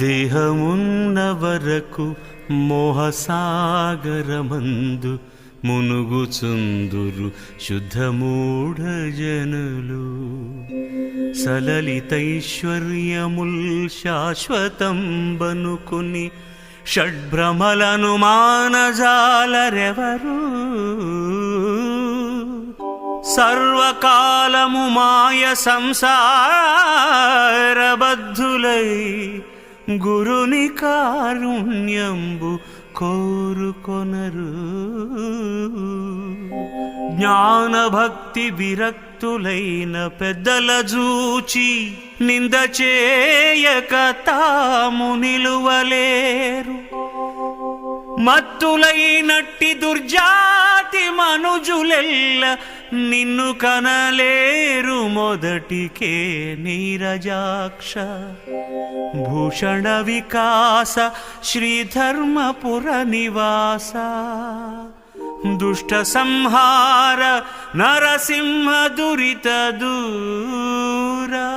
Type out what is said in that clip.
దేహమున్న వరకు మోహసాగరమందు మునుగుచుందురు శుద్ధమూఢ జనులు. సలలితైశ్వర్యముల్ శాశ్వతం బనుకుని షడ్భ్రమలను మానజాలరెవరు. సర్వకాలము మాయ సంసారబద్ధులై గురుని కారుణ్యంబు కోరుకొనరు. జ్ఞానభక్తి విరక్తులైన పెద్దల జూచి నింద చేయక తాము నిలువలేరు. మత్తులైనట్టి దుర్జాతి మనుజులెల్ల నిన్ను కనలేరు మొదటికే నీరజాక్ష. భూషణ వికాస శ్రీధర్మపుర నివాస దుష్ట సంహార నరసింహ దురిత దూరా.